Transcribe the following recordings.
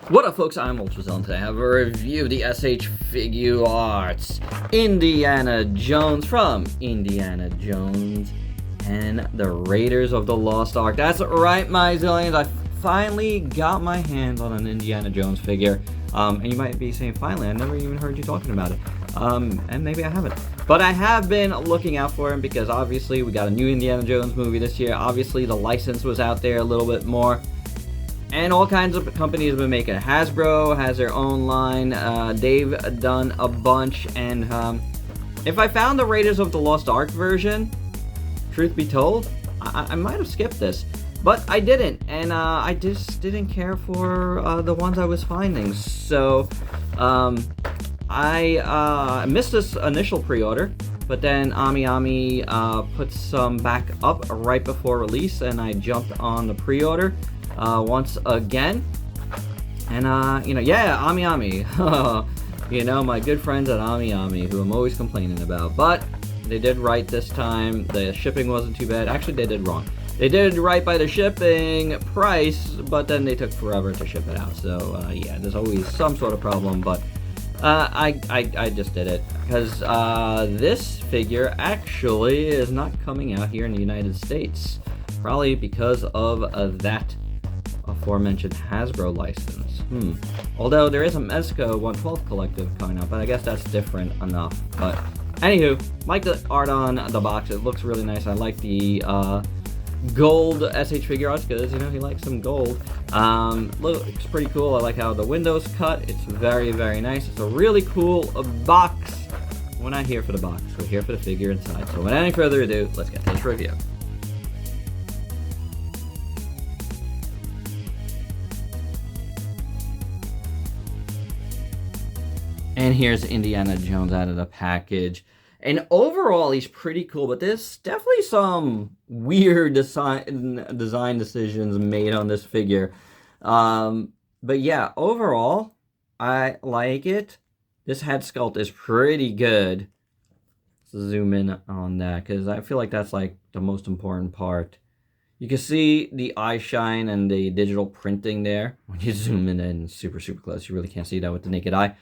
What up, folks? I'm ultrazillatoys, and today I have a review of the SH FIGUARTS Indiana Jones from Indiana Jones and the Raiders of the Lost Ark. That's right, my zillions. I finally got my hands on an Indiana Jones figure. And you might be saying, finally, I never even heard you talking about it. And maybe I haven't. But I have been looking out for him because obviously we got a new Indiana Jones movie this year. Obviously the license was out there a little bit more. And all kinds of companies have been making it. Hasbro has their own line. They've done a bunch. And if I found the Raiders of the Lost Ark version, truth be told, I might have skipped this. But I didn't. And I just didn't care for the ones I was finding. So I missed this initial pre-order. But then Ami put some back up right before release. And I jumped on the pre-order. Once again, and yeah, Ami, my good friends at Ami, who I'm always complaining about, but they did right this time. The shipping wasn't too bad. Actually, they did wrong. They did right by the shipping price, but then they took forever to ship it out. So yeah, there's always some sort of problem, but I just did it because this figure actually is not coming out here in the United States, probably because of that aforementioned Hasbro license. Although there is a Mezco 112 collective coming out, but I guess that's different enough. But anywho, like the art on the box, it looks really nice. I like the gold SH FIGUARTS because he likes some gold. Looks pretty cool. I like how the window's cut. It's very, very nice. It's a really cool box. We're not here for the box. We're here for the figure inside. So without any further ado, let's get to this review. And here's Indiana Jones out of the package. And overall, he's pretty cool, but there's definitely some weird design decisions made on this figure. But yeah, overall, I like it. This head sculpt is pretty good. Let's zoom in on that, because I feel like that's like the most important part. You can see the eye shine and the digital printing there. When you zoom in super, super close, you really can't see that with the naked eye.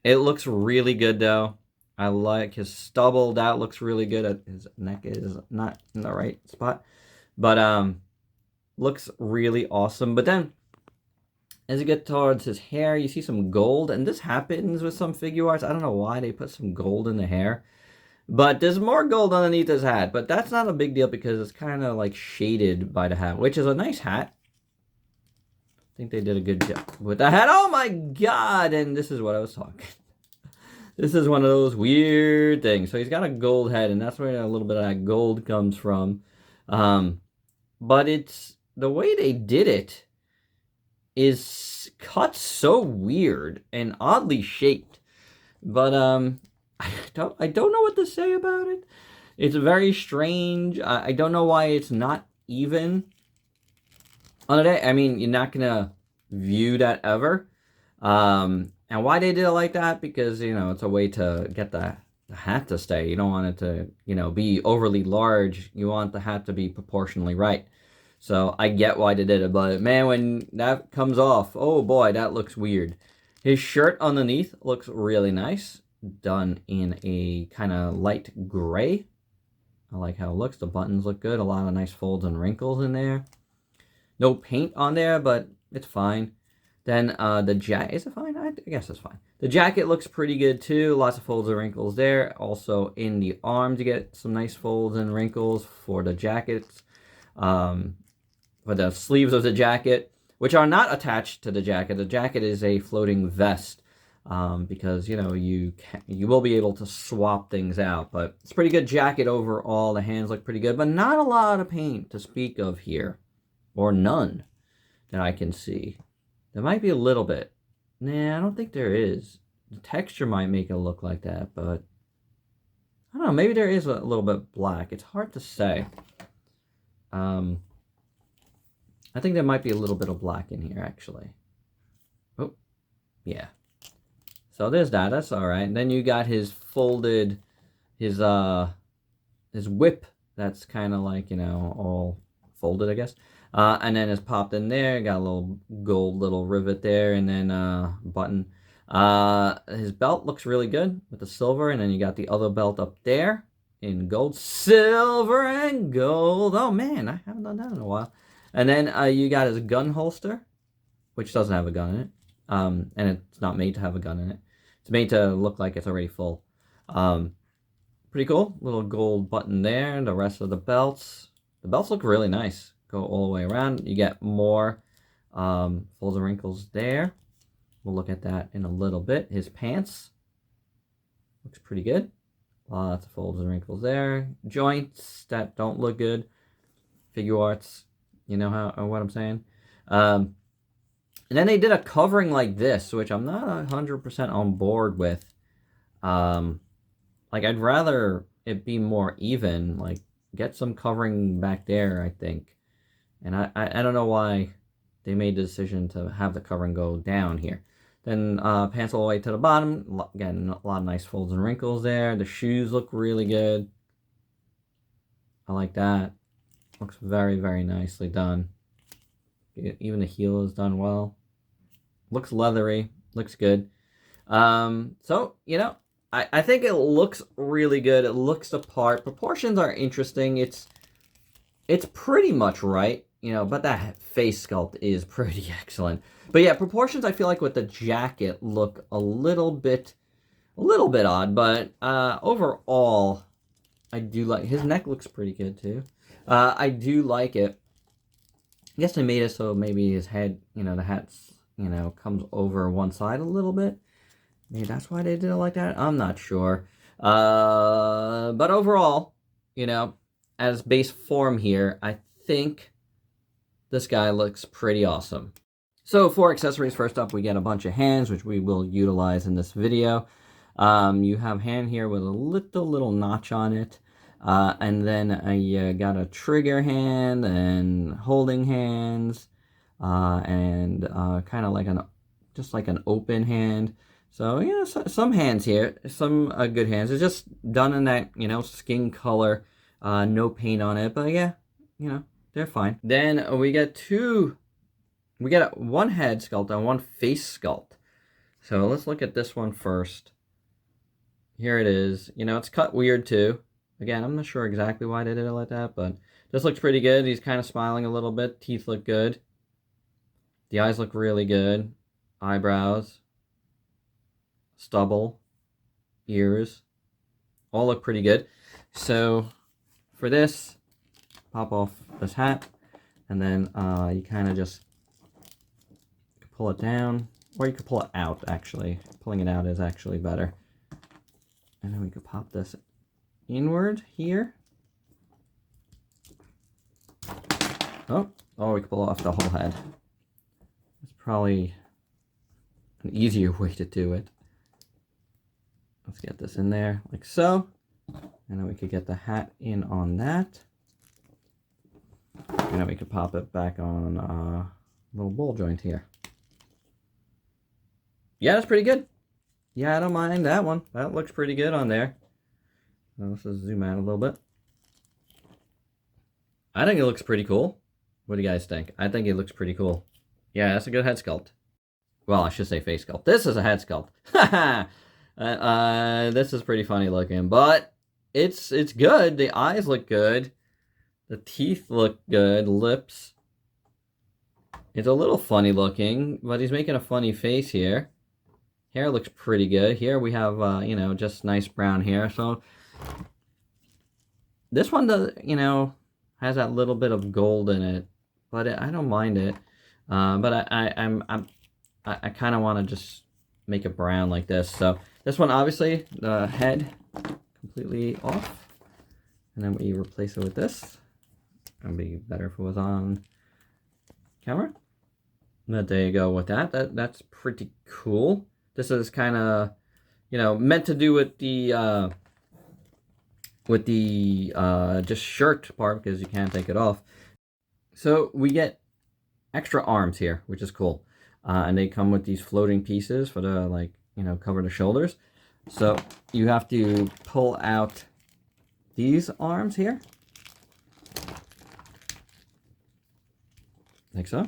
It looks really good though. I like his stubble. That looks really good. His neck is not in the right spot, but looks really awesome. But then as you get towards his hair, you see some gold, and this happens with some FIGUARTS. I don't know why they put some gold in the hair, but there's more gold underneath his hat. But that's not a big deal because it's kind of like shaded by the hat, which is a nice hat. I think they did a good job with the hat. Oh my god! And this is what I was talking. This is one of those weird things. So he's got a gold head, and that's where a little bit of that gold comes from. But it's the way they did it is cut so weird and oddly shaped. But I don't know what to say about it. It's very strange. I don't know why it's not even. On the day, I mean, you're not gonna view that ever. And why they did it like that? Because it's a way to get the hat to stay. You don't want it to be overly large. You want the hat to be proportionally right. So I get why they did it, but man, when that comes off, oh boy, that looks weird. His shirt underneath looks really nice, done in a kind of light gray. I like how it looks. The buttons look good. A lot of nice folds and wrinkles in there. No paint on there, but it's fine. Then the jacket, is it fine? I guess it's fine. The jacket looks pretty good too. Lots of folds and wrinkles there. Also in the arms, you get some nice folds and wrinkles for the jackets. For the sleeves of the jacket, which are not attached to the jacket. The jacket is a floating vest because you will be able to swap things out. But it's a pretty good jacket overall. The hands look pretty good, but not a lot of paint to speak of here. Or none that I can see. There might be a little bit. Nah, I don't think there is. The texture might make it look like that, but I don't know. Maybe there is a little bit black. It's hard to say. I think there might be a little bit of black in here, actually. Oh, yeah. So there's that. That's all right. And then you got his folded, his whip. That's kind of like all folded, I guess. And then it's popped in there. Got a little gold little rivet there, and then button. His belt looks really good with the silver, and then you got the other belt up there in gold, silver, and gold. Oh man, I haven't done that in a while. And then you got his gun holster, which doesn't have a gun in it, and it's not made to have a gun in it. It's made to look like it's already full. Pretty cool. Little gold button there. The rest of the belts look really nice. Go all the way around. You get more folds and wrinkles there. We'll look at that in a little bit. His pants looks pretty good. Lots of folds and wrinkles there. Joints that don't look good. FIGUARTS. You know what I'm saying? And then they did a covering like this, which I'm not 100% on board with. Like, I'd rather it be more even. Like, get some covering back there, I think. And I don't know why they made the decision to have the covering go down here. Then pants all the way to the bottom. Again, a lot of nice folds and wrinkles there. The shoes look really good. I like that. Looks very, very nicely done. Even the heel is done well. Looks leathery. Looks good. So, you know, I think it looks really good. It looks the part. Proportions are interesting. It's pretty much right, you know, but that face sculpt is pretty excellent. But yeah, proportions I feel like with the jacket look a little bit odd, but overall I do like his neck looks pretty good too. I do like it. I guess they made it so maybe his head, you know, the hat's, you know, comes over one side a little bit. Maybe that's why they did it like that. I'm not sure. But overall, you know, as base form here, I think this guy looks pretty awesome. So for accessories, first up, we get a bunch of hands, which we will utilize in this video. You have hand here with a little notch on it. And then you got a trigger hand and holding hands, and kind of like just like an open hand. So yeah, some hands here, some good hands. It's just done in that, you know, skin color, no paint on it, but yeah, you know, they're fine. Then we get one head sculpt and one face sculpt. So let's look at this one first. Here it is. You know, it's cut weird too. Again, I'm not sure exactly why they did it like that, but this looks pretty good. He's kind of smiling a little bit. Teeth look good. The eyes look really good. Eyebrows. Stubble. Ears. All look pretty good. So for this, pop off this hat, and then you kind of just pull it down, or you could pull it out, actually. Pulling it out is actually better. And then we could pop this inward here. Oh, we could pull off the whole head. It's probably an easier way to do it. Let's get this in there, like so. And then we could get the hat in on that. And then we could pop it back on a little ball joint here. Yeah, that's pretty good. Yeah, I don't mind that one. That looks pretty good on there. Now, let's just zoom out a little bit. I think it looks pretty cool. What do you guys think? I think it looks pretty cool. Yeah, that's a good head sculpt. Well, I should say face sculpt. This is a head sculpt. This is pretty funny looking, but it's good. The eyes look good. The teeth look good. Lips. It's a little funny looking, but he's making a funny face here. Hair looks pretty good. Here we have, you know, just nice brown hair. So this one does, you know, has that little bit of gold in it, but I don't mind it. But I kind of want to just make it brown like this. So this one, obviously, the head completely off, and then we replace it with this. It'd be better if it was on camera. But there you go with that. That's pretty cool. This is kind of, you know, meant to do with the just shirt part, because you can't take it off. So we get extra arms here, which is cool. And they come with these floating pieces for the, like, you know, cover the shoulders. So you have to pull out these arms here. like so.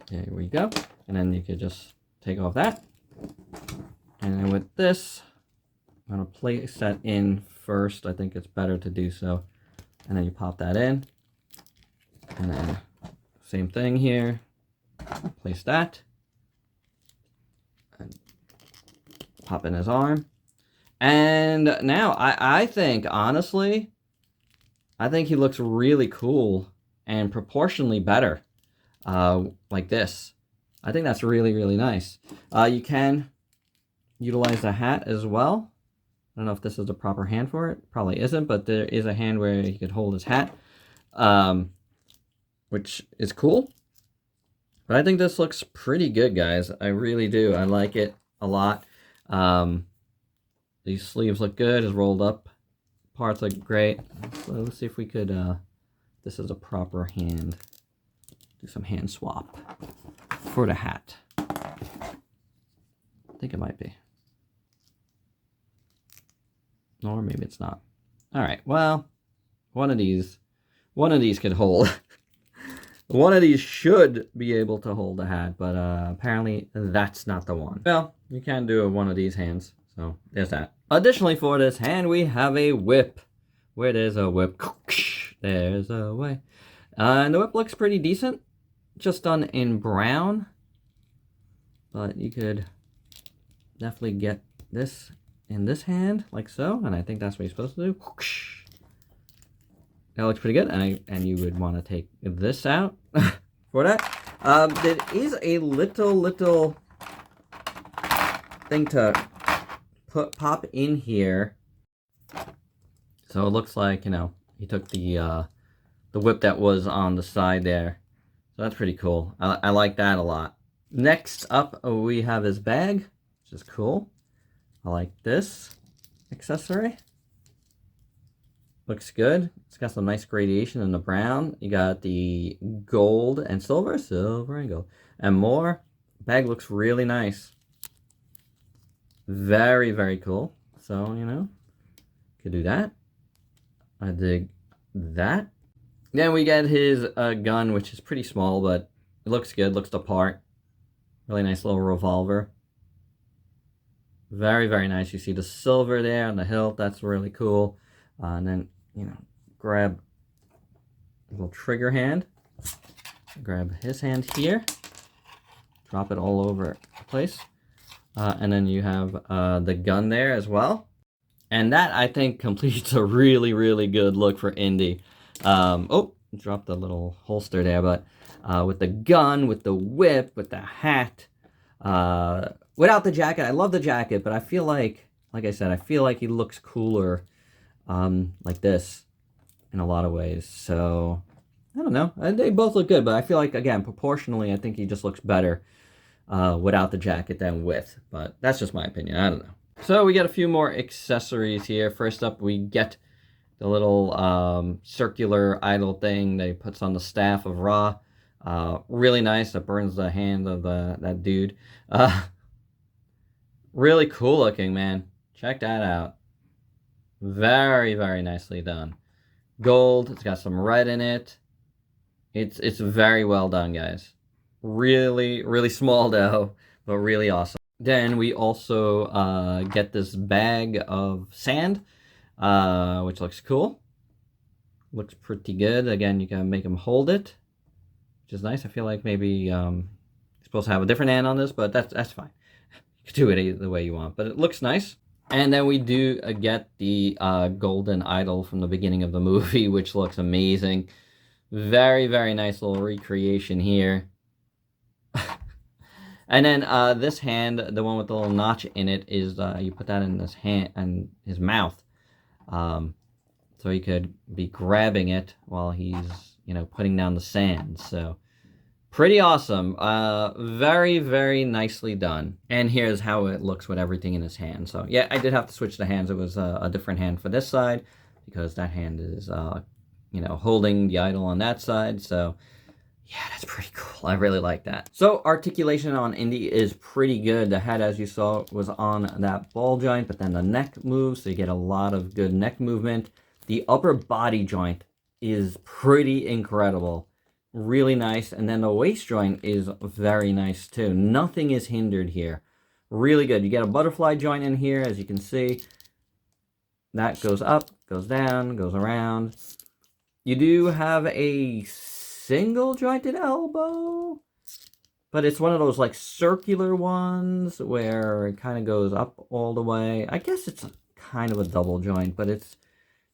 There we go. And then you could just take off that. And then with this, I'm going to place that in first. I think it's better to do so. And then you pop that in. And then same thing here. Place that. And pop in his arm. And now I think, honestly, I think he looks really cool and proportionally better. Like this. I think that's really, really nice. You can utilize the hat as well. I don't know if this is the proper hand for it. Probably isn't, but there is a hand where he could hold his hat, which is cool. But I think this looks pretty good, guys. I really do. I like it a lot. These sleeves look good. His rolled up parts look great. So let's see if we could, this is a proper hand. Do some hand swap for the hat. I think it might be. Or maybe it's not. All right, well, one of these could hold. One of these should be able to hold the hat, but apparently that's not the one. Well, you can do one of these hands, so there's that. Additionally, for this hand, we have a whip. Where there's a whip, there's a way. And the whip looks pretty decent. Just done in brown. But you could definitely get this in this hand, like so. And I think that's what you're supposed to do. That looks pretty good. And you would want to take this out for that. There is a little thing to pop in here. So it looks like, you know, he took the whip that was on the side there. So that's pretty cool. I like that a lot. Next up, we have his bag, which is cool. I like this accessory. Looks good. It's got some nice gradation in the brown. You got the gold and silver and gold, and more. Bag looks really nice. Very, very cool. So, you know, could do that. I dig that. Then we get his gun, which is pretty small, but it looks good, looks the part. Really nice little revolver. Very, very nice. You see the silver there on the hilt. That's really cool. And then, you know, grab a little trigger hand. Grab his hand here. Drop it all over the place. And then you have the gun there as well. And that, I think, completes a really, really good look for Indy. Oh, dropped a little holster there, but with the gun, with the whip, with the hat, without the jacket. I love the jacket, but I feel like I said, I feel like he looks cooler like this in a lot of ways. So, I don't know. They both look good, but I feel like, again, proportionally, I think he just looks better without the jacket than with. But that's just my opinion. I don't know. So, we got a few more accessories here. First up, we get the little circular idol thing that he puts on the staff of Ra. Really nice. That burns the hand of that dude. Really cool looking, man. Check that out. Very, very nicely done. Gold. It's got some red in it. It's very well done, guys. Really, really small though, but really awesome. Then we also get this bag of sand, which looks cool. Looks pretty good. Again, you can make him hold it, which is nice. I feel like maybe you're supposed to have a different hand on this, but that's fine. You can do it either way you want, but it looks nice. And then we do get the golden idol from the beginning of the movie, which looks amazing. Very, very nice little recreation here. And then this hand, the one with the little notch in it, is you put that in his hand and his mouth, so he could be grabbing it while he's, you know, putting down the sand. So pretty awesome. Very, very nicely done. And here's how it looks with everything in his hand. So yeah, I did have to switch the hands. It was a different hand for this side because that hand is, you know, holding the idol on that side. So yeah, that's pretty cool. I really like that. So articulation on Indy is pretty good. The head, as you saw, was on that ball joint, but then the neck moves, so you get a lot of good neck movement. The upper body joint is pretty incredible. Really nice. And then the waist joint is very nice too. Nothing is hindered here. Really good. You get a butterfly joint in here, as you can see. That goes up, goes down, goes around. You do have a single jointed elbow, but it's one of those like circular ones where it kind of goes up all the way. I guess it's kind of a double joint, but it's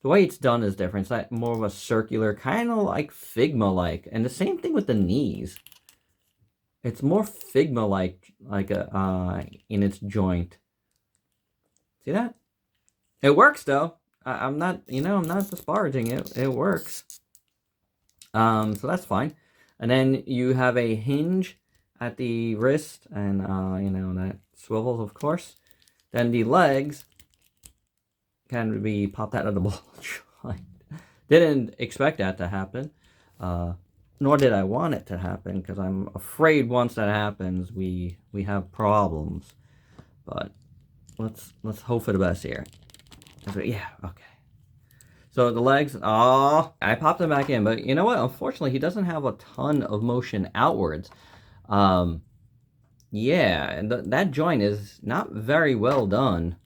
the way it's done is different. It's like more of a circular, kind of like Figma-like. And the same thing with the knees. It's more Figma-like, in its joint. See that? It works though. I'm not disparaging it. It works. So that's fine. And then you have a hinge at the wrist, and that swivels, of course. Then the legs can be popped out of the ball joint. Didn't expect that to happen. Nor did I want it to happen, because I'm afraid once that happens, we have problems. But let's hope for the best here. Yeah, okay. So the legs, I popped them back in, but you know what? Unfortunately, he doesn't have a ton of motion outwards. Yeah, and that joint is not very well done.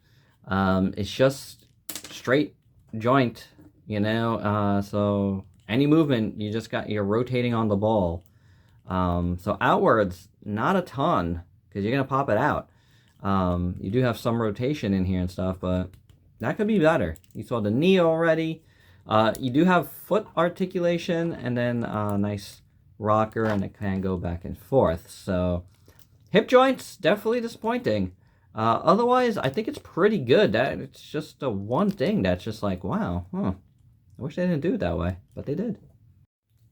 It's just straight joint, so any movement, you're rotating on the ball. So outwards, not a ton, because you're going to pop it out. You do have some rotation in here and stuff, but that could be better. You saw the knee already. You do have foot articulation, and then a nice rocker, and it can go back and forth. So hip joints, definitely disappointing. Otherwise, I think it's pretty good. It's just the one thing that's just like, wow, I wish they didn't do it that way, but they did.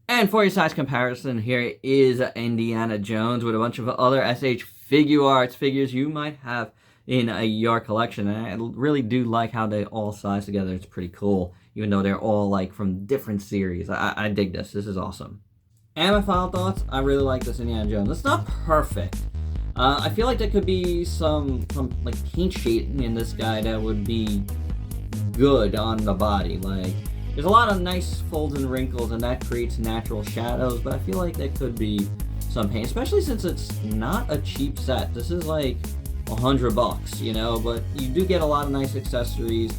And for your size comparison, here is Indiana Jones with a bunch of other SH FIGUARTS figures you might have in your collection. And I really do like how they all size together. It's pretty cool, even though they're all like from different series. I dig this. This is awesome. And my final thoughts, I really like this Indiana Jones. It's not perfect. I feel like there could be some like paint shading in this guy that would be good on the body. Like, there's a lot of nice folds and wrinkles, and that creates natural shadows, but I feel like there could be some paint, especially since it's not a cheap set. This is like $100, but you do get a lot of nice accessories,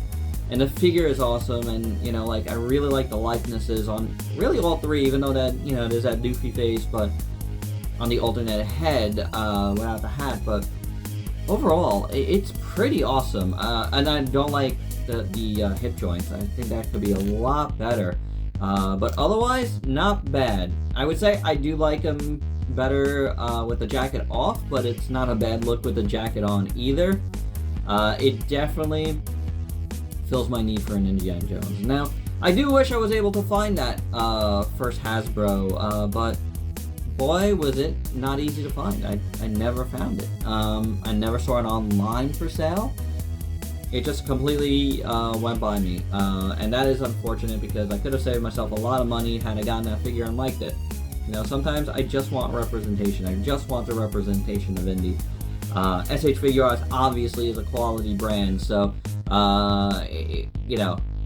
and the figure is awesome. And I really like the likenesses on really all three, even though that there's that doofy face, but on the alternate head without the hat. But overall, it's pretty awesome. And I don't like the hip joints. I think that could be a lot better. But otherwise, not bad. I would say I do like them better with the jacket off, but it's not a bad look with the jacket on either. It definitely fills my need for an Indiana Jones. Now, I do wish I was able to find that first Hasbro, but boy, was it not easy to find. I never found it. I never saw it online for sale. It just completely went by me, and that is unfortunate, because I could have saved myself a lot of money had I gotten that figure and liked it. Sometimes I just want representation. I just want the representation of indie. SH FIGUARTS obviously is a quality brand, so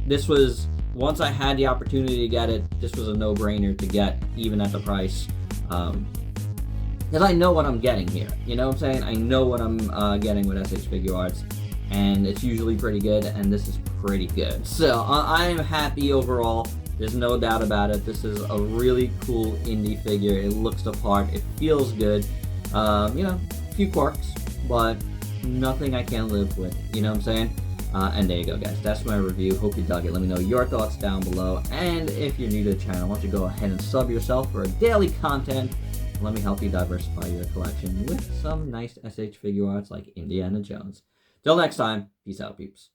this was, once I had the opportunity to get it, this was a no-brainer to get, even at the price. Because I know what I'm getting here. You know what I'm saying? I know what I'm getting with SH FIGUARTS, and it's usually pretty good, and this is pretty good. So I am happy overall. There's no doubt about it. This is a really cool indie figure. It looks the part. It feels good. A few quirks, but nothing I can't live with. You know what I'm saying? And there you go, guys. That's my review. Hope you dug it. Let me know your thoughts down below. And if you're new to the channel, why don't you go ahead and sub yourself for daily content. Let me help you diversify your collection with some nice SH FIGUARTS like Indiana Jones. Till next time, peace out, peeps.